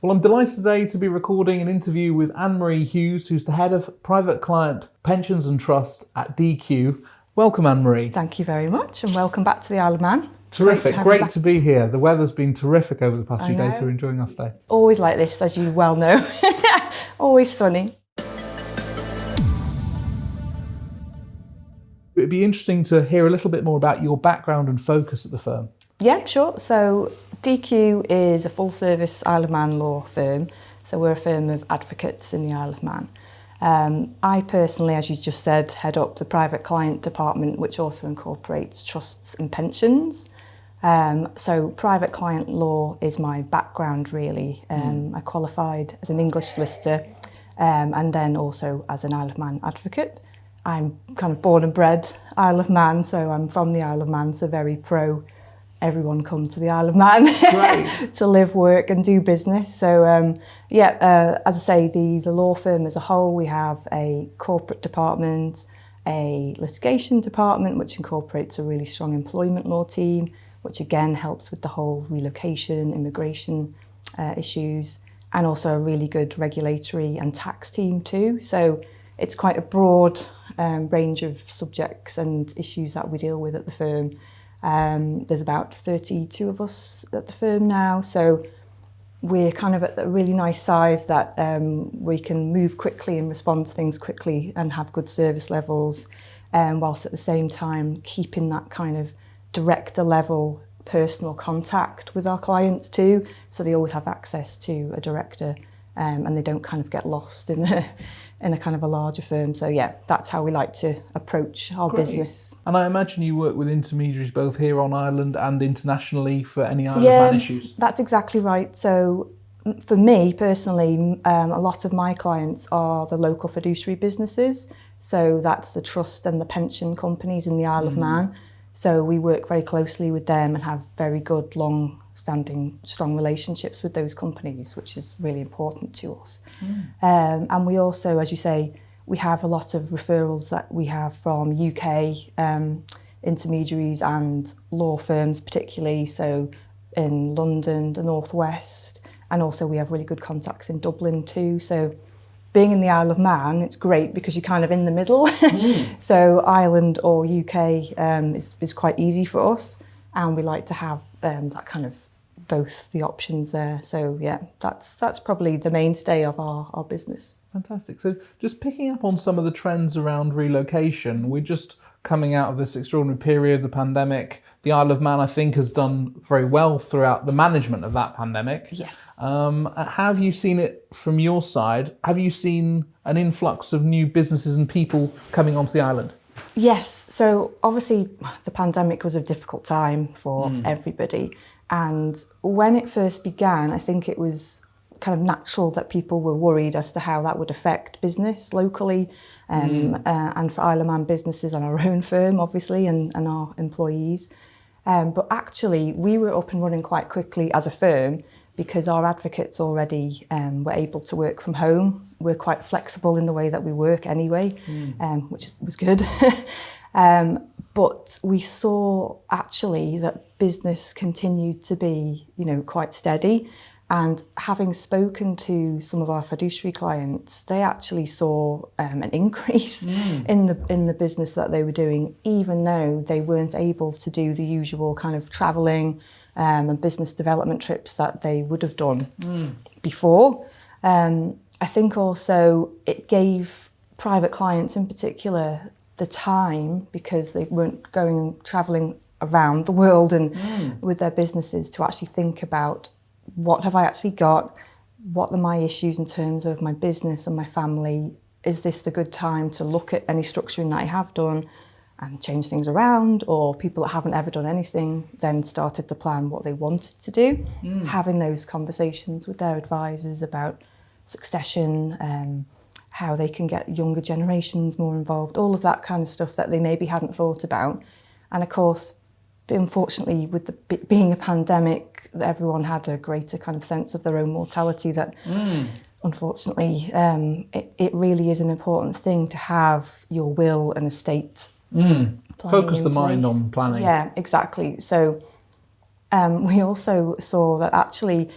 Well, I'm delighted today to be recording an interview with Annemarie Hughes, who's the head of Private Client Pensions and Trust at DQ. Welcome, Annemarie. Thank you very much, and welcome back to the Isle of Man. Terrific, great to be here. The weather's been terrific over the past few days. We're enjoying our stay. Always like this, as you well know. Always sunny. It'd be interesting to hear a little bit more about your background and focus at the firm. Yeah, sure. So DQ is a full-service Isle of Man law firm. So we're a firm of advocates in the Isle of Man. I personally, as you just said, head up the private client department, which also incorporates trusts and pensions. So private client law is my background, really. I qualified as an English solicitor and then also as an Isle of Man advocate. I'm kind of born and bred Isle of Man, so I'm from the Isle of Man, so very pro everyone come to the Isle of Man to live, work and do business. So as I say, the law firm as a whole, we have a corporate department, a litigation department, which incorporates a really strong employment law team, which again helps with the whole relocation, immigration issues, and also a really good regulatory and tax team too. So it's quite a broad range of subjects and issues that we deal with at the firm. There's about 32 of us at the firm now, so we're kind of at a really nice size that we can move quickly and respond to things quickly and have good service levels, whilst at the same time keeping that kind of director level personal contact with our clients too, so they always have access to a director and they don't kind of get lost in a kind of a larger firm. So yeah, that's how we like to approach our business. And I imagine you work with intermediaries both here on Ireland and internationally for any Isle of Man issues. That's exactly right. So for me personally, a lot of my clients are the local fiduciary businesses. So that's the trust and the pension companies in the Isle of Man. So we work very closely with them and have very good, long-standing, strong relationships with those companies, which is really important to us. And we also, as you say, we have a lot of referrals that we have from UK intermediaries and law firms particularly, so in London, the North West, and also we have really good contacts in Dublin too. So being in the Isle of Man, it's great because you're kind of in the middle. So Ireland or UK is quite easy for us, and we like to have that kind of both the options there. So yeah, that's probably the mainstay of our business. Fantastic. So just picking up on some of the trends around relocation, we're just coming out of this extraordinary period, the pandemic. The Isle of Man, I think, has done very well throughout the management of that pandemic. Yes. Have you seen it from your side? Have you seen an influx of new businesses and people coming onto the island? Yes. So obviously the pandemic was a difficult time for everybody. And when it first began, I think it was kind of natural that people were worried as to how that would affect business locally and for Isle of Man businesses and our own firm, obviously, and our employees. But actually, we were up and running quite quickly as a firm because our advocates already were able to work from home. We're quite flexible in the way that we work anyway, which was good. But we saw actually that business continued to be, quite steady. And having spoken to some of our fiduciary clients, they actually saw an increase in the business that they were doing, even though they weren't able to do the usual kind of travelling and business development trips that they would have done before. I think also it gave private clients in particular the time, because they weren't going and travelling around the world and with their businesses, to actually think about, what have I actually got? What are my issues in terms of my business and my family? Is this the good time to look at any structuring that I have done and change things around? Or people that haven't ever done anything then started to plan what they wanted to do, having those conversations with their advisors about succession, how they can get younger generations more involved, all of that kind of stuff that they maybe hadn't thought about. And of course, unfortunately, with being a pandemic, everyone had a greater kind of sense of their own mortality that, unfortunately, it really is an important thing to have your will and estate. Focus the mind on planning. Yeah, exactly. So we also saw that actually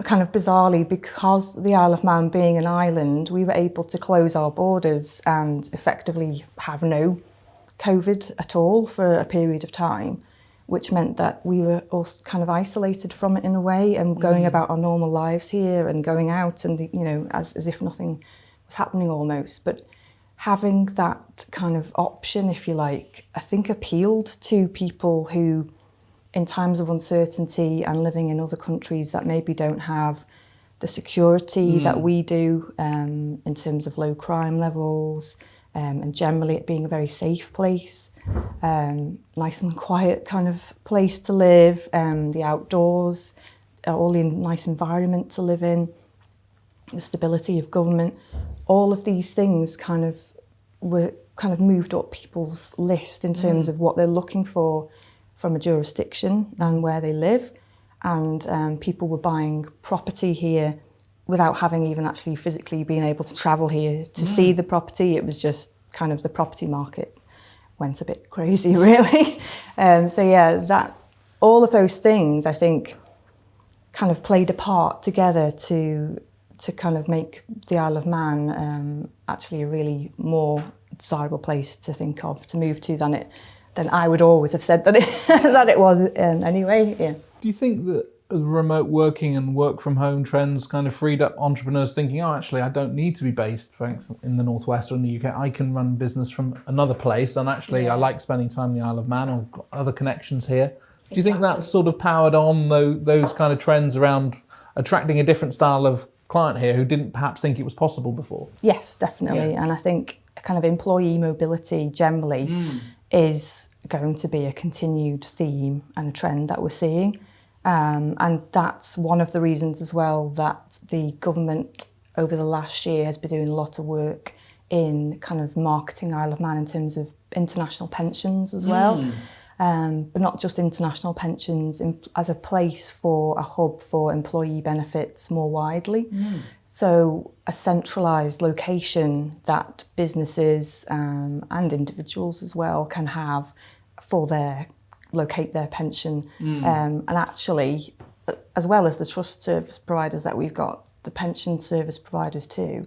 kind of bizarrely, because the Isle of Man being an island, we were able to close our borders and effectively have no COVID at all for a period of time, which meant that we were all kind of isolated from it in a way, and going about our normal lives here and going out and, as if nothing was happening almost. But having that kind of option, if you like, I think appealed to people who, in times of uncertainty and living in other countries that maybe don't have the security that we do, in terms of low crime levels, and generally it being a very safe place, nice and quiet kind of place to live, the outdoors, all the nice environment to live in, the stability of government, all of these things kind of moved up people's list in terms of what they're looking for from a jurisdiction and where they live. And people were buying property here without having even actually physically been able to travel here to see the property. It was just kind of the property market went a bit crazy, really. That all of those things, I think, kind of played a part together to kind of make the Isle of Man actually a really more desirable place to think of, to move to than I would always have said that it was anyway. Yeah. Do you think that the remote working and work from home trends kind of freed up entrepreneurs thinking, oh, actually, I don't need to be based, for instance, in the Northwest or in the UK. I can run business from another place, and actually I like spending time in the Isle of Man, or got other connections here. Do you think that sort of powered on those kind of trends around attracting a different style of client here who didn't perhaps think it was possible before? Yes, definitely. Yeah. And I think kind of employee mobility generally is going to be a continued theme and a trend that we're seeing. And that's one of the reasons as well that the government over the last year has been doing a lot of work in kind of marketing Isle of Man in terms of international pensions as well. But not just international pensions, as a place for a hub for employee benefits more widely. So a centralised location that businesses and individuals as well can have for locate their pension. And actually, as well as the trust service providers that we've got, the pension service providers too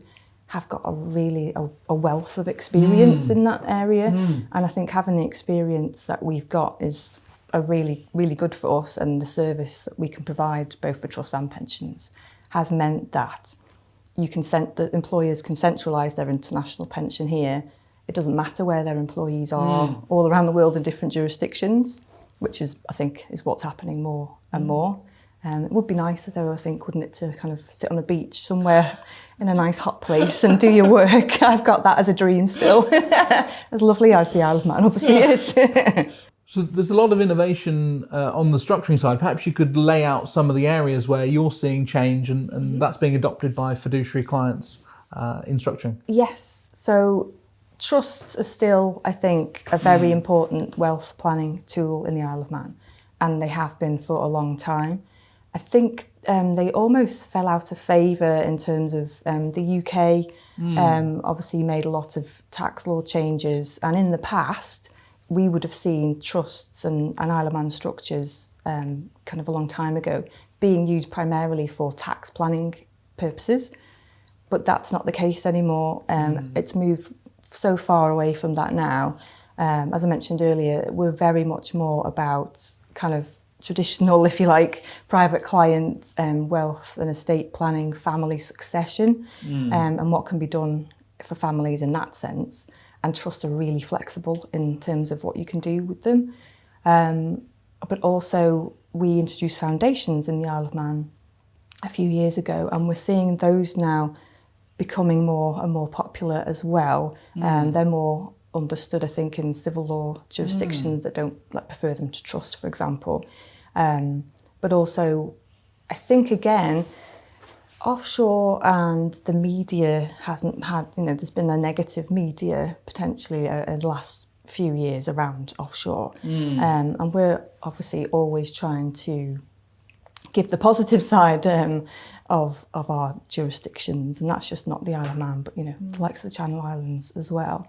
have got a wealth of experience in that area. And I think having the experience that we've got is a really, really good for us, and the service that we can provide both for trusts and pensions has meant that the employers can centralise their international pension here. It doesn't matter where their employees are all around the world in different jurisdictions, which I think is what's happening more and more. It would be nicer though, I think, wouldn't it, to kind of sit on a beach somewhere in a nice hot place and do your work. I've got that as a dream still. As lovely as the Isle of Man obviously is. So there's a lot of innovation on the structuring side. Perhaps you could lay out some of the areas where you're seeing change and that's being adopted by fiduciary clients in structuring. Yes. So trusts are still, I think, a very important wealth planning tool in the Isle of Man, and they have been for a long time. I think they almost fell out of favour in terms of the UK obviously made a lot of tax law changes, and in the past we would have seen trusts and Isle of Man structures kind of a long time ago being used primarily for tax planning purposes, but that's not the case anymore. It's moved so far away from that now. As I mentioned earlier, we're very much more about kind of traditional, if you like, private client wealth and estate planning, family succession, and what can be done for families in that sense. And trusts are really flexible in terms of what you can do with them. But also, we introduced foundations in the Isle of Man a few years ago, and we're seeing those now becoming more and more popular as well. They're more understood, I think, in civil law jurisdictions that don't prefer them to trust, for example. But also, I think, again, offshore and the media hasn't had, there's been a negative media potentially in the last few years around offshore. And we're obviously always trying to give the positive side of our jurisdictions, and that's just not the Isle of Man, but the likes of the Channel Islands as well.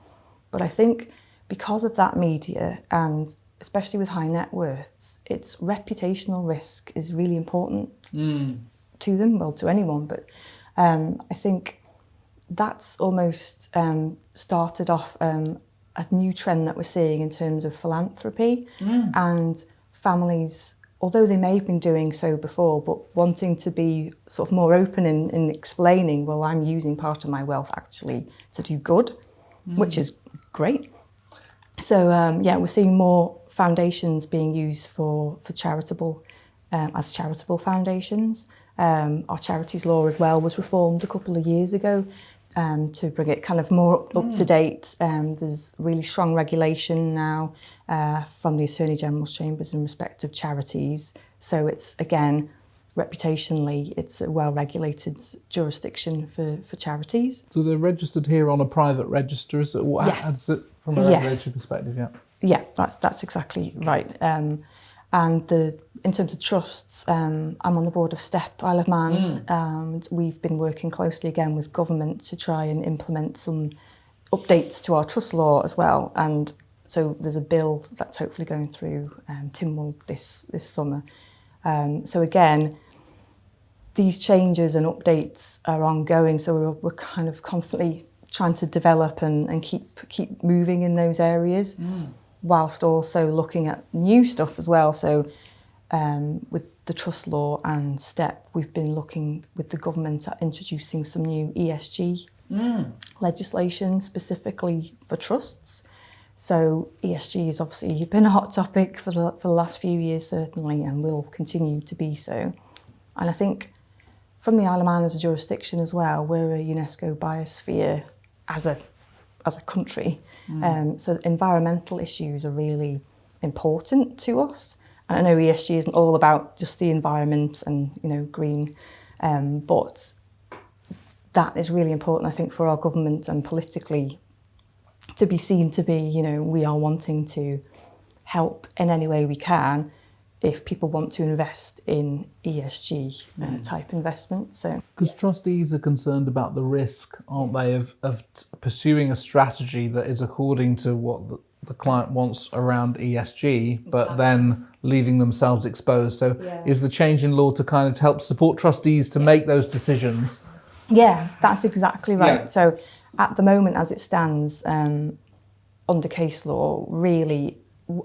But I think because of that media, and especially with high net worths, its reputational risk is really important to them, well, to anyone. But I think that's almost started off a new trend that we're seeing in terms of philanthropy and families, although they may have been doing so before, but wanting to be sort of more open in explaining, well, I'm using part of my wealth actually to do good, which is great. So we're seeing more foundations being used for charitable, as charitable foundations. Our charities law as well was reformed a couple of years ago to bring it kind of more up to date. There's really strong regulation now from the Attorney General's chambers in respect of charities. So it's, again, reputationally, it's a well-regulated jurisdiction for charities. So they're registered here on a private register, is it? Yes. How does it, from a regulatory perspective, yeah? Yeah, that's exactly right. And in terms of trusts, I'm on the board of STEP Isle of Man, and we've been working closely again with government to try and implement some updates to our trust law as well. And so there's a bill that's hopefully going through Tynwald this summer. So again, these changes and updates are ongoing, so we're kind of constantly trying to develop and keep moving in those areas, whilst also looking at new stuff as well. So with the trust law and STEP, we've been looking with the government at introducing some new ESG legislation specifically for trusts. So ESG has obviously been a hot topic for the last few years, certainly, and will continue to be so. And I think from the Isle of Man as a jurisdiction as well, we're a UNESCO biosphere as a country. So environmental issues are really important to us. And I know ESG isn't all about just the environment and, green, but that is really important, I think, for our government and politically to be seen to be, we are wanting to help in any way we can if people want to invest in ESG type investments. So, because trustees are concerned about the risk, aren't they, of pursuing a strategy that is according to what the client wants around ESG, but then leaving themselves exposed. So is the change in law to kind of help support trustees to make those decisions? Yeah, that's exactly right. Yeah. So at the moment, as it stands, under case law, really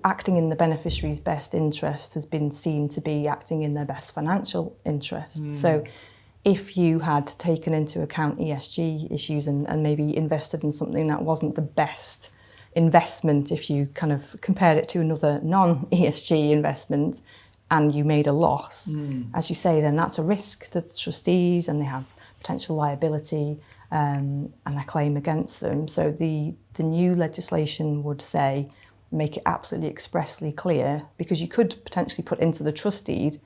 acting in the beneficiary's best interest has been seen to be acting in their best financial interest. So if you had taken into account ESG issues and maybe invested in something that wasn't the best investment, if you kind of compared it to another non-ESG investment and you made a loss, as you say, then that's a risk to the trustees and they have potential liability and a claim against them. So the new legislation would say, make it absolutely expressly clear, because you could potentially put into the trust deed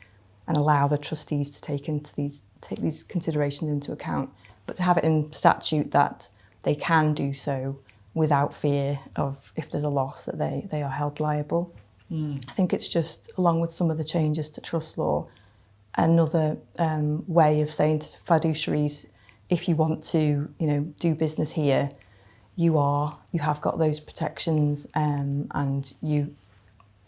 and allow the trustees to take these considerations into account, but to have it in statute that they can do so without fear of, if there's a loss, that they are held liable. I think it's just, along with some of the changes to trust law, another way of saying to fiduciaries, if you want to, do business here, you have got those protections, and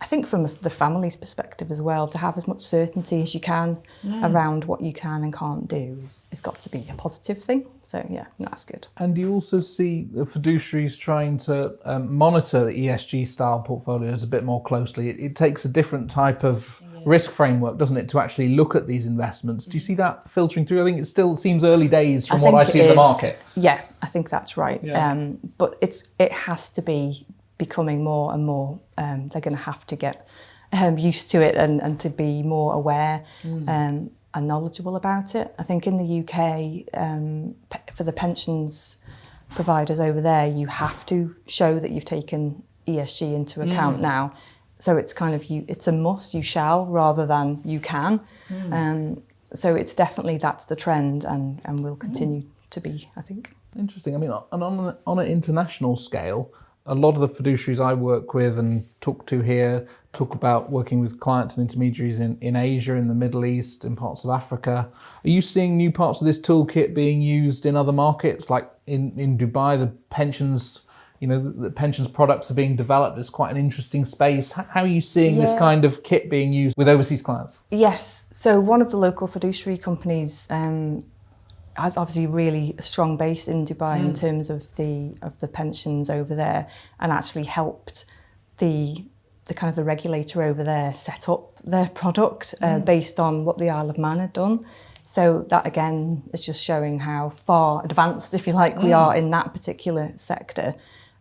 I think from the family's perspective as well, to have as much certainty as you can around what you can and can't do is got to be a positive thing. So yeah, that's good. And do you also see the fiduciaries trying to monitor the ESG style portfolios a bit more closely? It takes a different type of risk framework, doesn't it, to actually look at these investments? Do you see that filtering through? I think it still sems early days from what I see in the market. Yeah, I think that's right. Yeah. But it has to be becoming more and more, they're going to have to get used to it and to be more aware and knowledgeable about it. I think in the UK, for the pensions providers over there, you have to show that you've taken ESG into account now. So it's kind of it's a must, you shall, rather than you can. So it's definitely, that's the trend and will continue to be, I think. Interesting. I mean, and on an international scale, a lot of the fiduciaries I work with and talk to here talk about working with clients and intermediaries in Asia, in the Middle East, in parts of Africa. Are you seeing new parts of this toolkit being used in other markets, like in Dubai, the pensions the pensions products are being developed. It's quite an interesting space. How are you seeing this kind of kit being used with overseas clients? Yes. So one of the local fiduciary companies has obviously really a strong base in Dubai in terms of the pensions over there, and actually helped the kind of the regulator over there set up their product based on what the Isle of Man had done. So that again is just showing how far advanced, if you like, we are in that particular sector.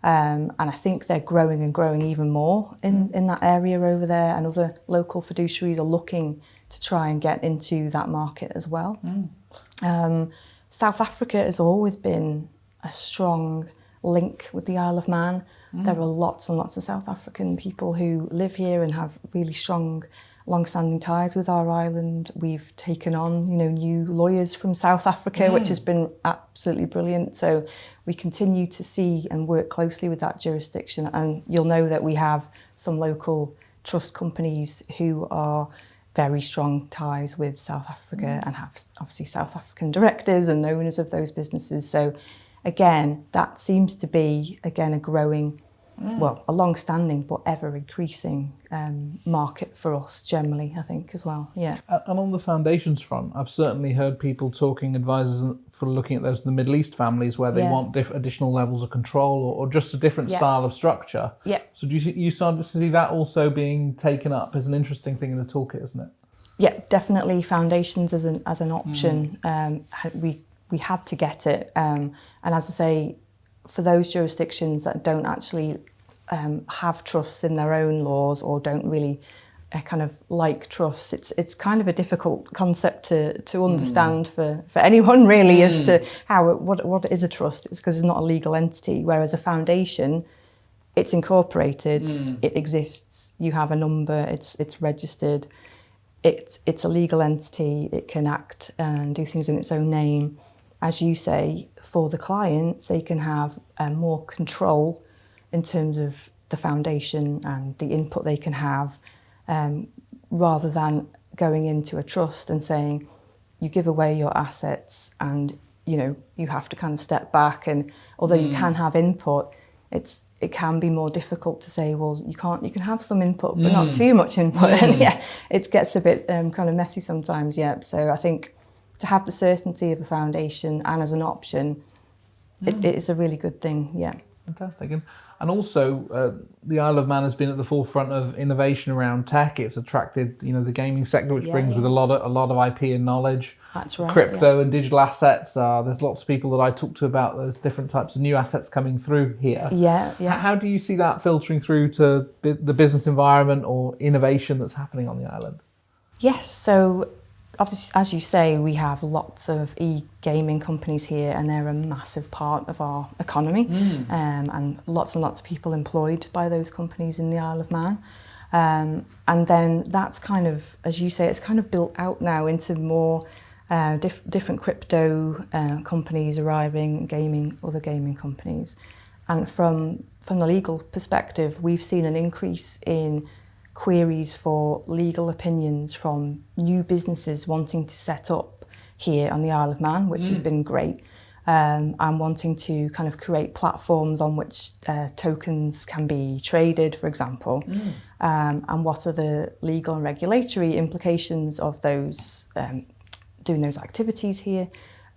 And I think they're growing and growing even more in that area over there, and other local fiduciaries are looking to try and get into that market as well. South Africa has always been a strong link with the Isle of Man. There are lots and lots of South African people who live here and have really strong, long-standing ties with our island. We've taken on, new lawyers from South Africa, which has been absolutely brilliant. So we continue to see and work closely with that jurisdiction. And you'll know that we have some local trust companies who are very strong ties with South Africa and have obviously South African directors and owners of those businesses. So again, that seems to be, again, a growing, a long-standing but ever-increasing market for us generally, I think, as well. Yeah. And on the foundations front, I've certainly heard people talking, advisors for looking at those in the Middle East families where they want additional levels of control or just a different style of structure. Yeah. So do you start to see that also being taken up as an interesting thing in the toolkit, isn't it? Yeah, definitely foundations as an option. We had to get it. And as I say, for those jurisdictions that don't actually have trusts in their own laws or don't really kind of like trusts, it's kind of a difficult concept to understand for anyone really as to what is a trust. It's because it's not a legal entity, whereas a foundation, it's incorporated, it exists, you have a number, it's registered, it's a legal entity, it can act and do things in its own name. As you say, for the clients, they can have more control in terms of the foundation and the input they can have, rather than going into a trust and saying, you give away your assets and, you have to kind of step back. And although you can have input, it can be more difficult to say, well, you can have some input, but not too much input. And it gets a bit kind of messy sometimes, So I think to have the certainty of a foundation and as an option, it is a really good thing, Fantastic. And also, the Isle of Man has been at the forefront of innovation around tech. It's attracted, the gaming sector, which brings with a lot of IP and knowledge. That's right. Crypto and digital assets. There's lots of people that I talk to about those different types of new assets coming through here. Yeah. How do you see that filtering through to the business environment or innovation that's happening on the island? Yes. So obviously, as you say, we have lots of e-gaming companies here, and they're a massive part of our economy, and lots of people employed by those companies in the Isle of Man. And then that's kind of, as you say, it's kind of built out now into more different crypto companies arriving, other gaming companies. And from the legal perspective, we've seen an increase in queries for legal opinions from new businesses wanting to set up here on the Isle of Man, which has been great, and wanting to kind of create platforms on which tokens can be traded, for example, and what are the legal and regulatory implications of those doing those activities here.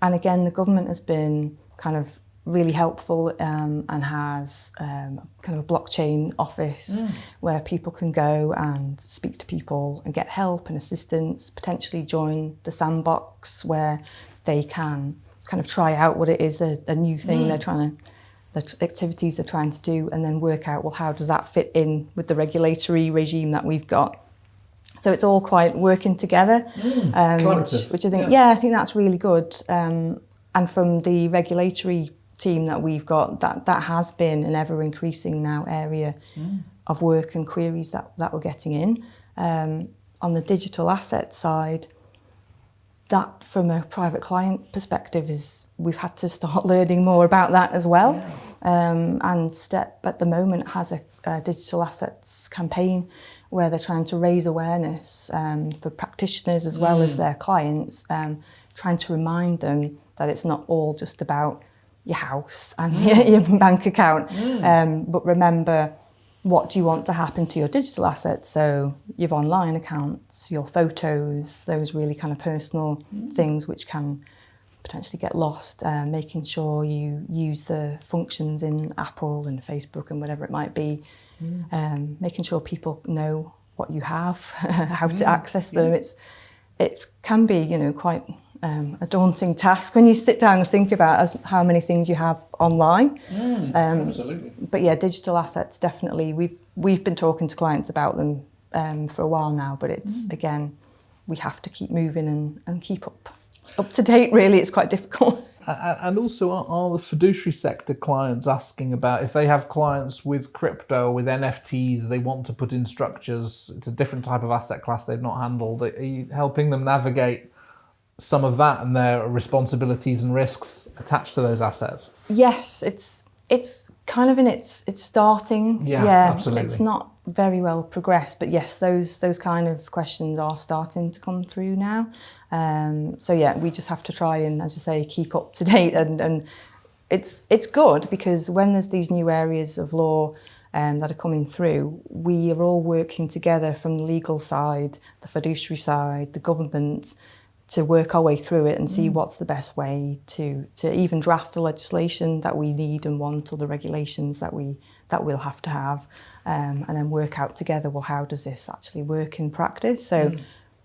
And again, the government has been kind of really helpful and has kind of a blockchain office where people can go and speak to people and get help and assistance, potentially join the sandbox where they can kind of try out what it is, the new thing the activities they're trying to do, and then work out, well, how does that fit in with the regulatory regime that we've got? So it's all quite working together, which I think, I think that's really good. And from the regulatory team that we've got, that has been an ever increasing now area of work and queries that we're getting in. On the digital asset side, that from a private client perspective we've had to start learning more about that as well. And STEP at the moment has a digital assets campaign where they're trying to raise awareness for practitioners as well as their clients, trying to remind them that it's not all just about your house and your bank account. But remember, what do you want to happen to your digital assets? So your online accounts, your photos, those really kind of personal things which can potentially get lost, making sure you use the functions in Apple and Facebook and whatever it might be, making sure people know what you have, how to access them. It can be, you know, quite a daunting task when you sit down and think about how many things you have online. Absolutely. But yeah, digital assets, definitely. We've been talking to clients about them for a while now, but it's, again, we have to keep moving and keep up to date, really. It's quite difficult. And also, are the fiduciary sector clients asking about if they have clients with crypto, with NFTs, they want to put in structures, it's a different type of asset class they've not handled. Are you helping them navigate some of that and their responsibilities and risks attached to those assets? Yes, it's kind of in its starting. Yeah, absolutely. It's not very well progressed, but yes, those kind of questions are starting to come through now. So yeah, we just have to try and, as I say, keep up to date, and it's good because when there's these new areas of law that are coming through, we are all working together from the legal side, the fiduciary side, the government, to work our way through it and see what's the best way to even draft the legislation that we need and want, or the regulations that we'll have to have, and then work out together, well, how does this actually work in practice? So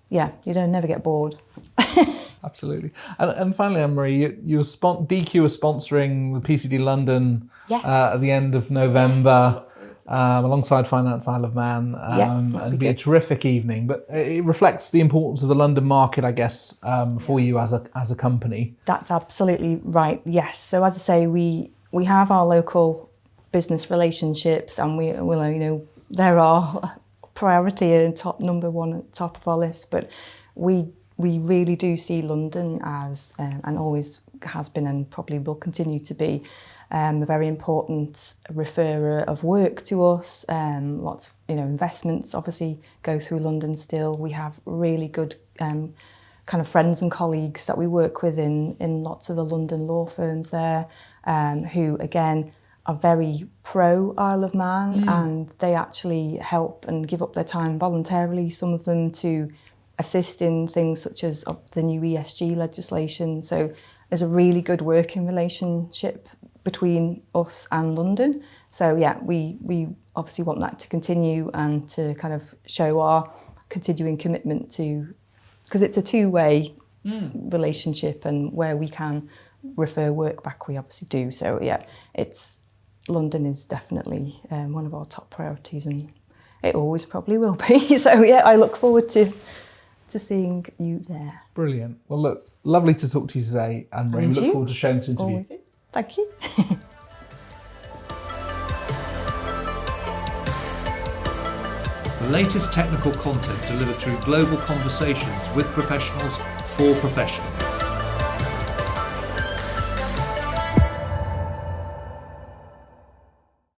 yeah, you don't never get bored. Absolutely. And finally, Annemarie, DQ was sponsoring the PCD London at the end of November. Alongside Finance Isle of Man, and be a terrific evening. But it reflects the importance of the London market, I guess, for you as a company. That's absolutely right. Yes. So as I say, we have our local business relationships, and we will, you know, they're our priority and number one at the top of our list. But we really do see London as, and always has been, and probably will continue to be, a very important referrer of work to us. Lots of, you know, investments obviously go through London still. We have really good kind of friends and colleagues that we work with in lots of the London law firms there, who again are very pro Isle of Man, and they actually help and give up their time voluntarily, some of them, to assist in things such as the new ESG legislation. So there's a really good working relationship between us and London. So yeah, we obviously want that to continue and to kind of show our continuing commitment to, because it's a two-way relationship, and where we can refer work back, we obviously do. So yeah, London is definitely one of our top priorities, and it always probably will be. So yeah, I look forward to seeing you there. Brilliant. Well, look, lovely to talk to you today, Annemarie. We look forward to sharing this interview. Always is. Thank you. The latest technical content delivered through global conversations with professionals for professionals.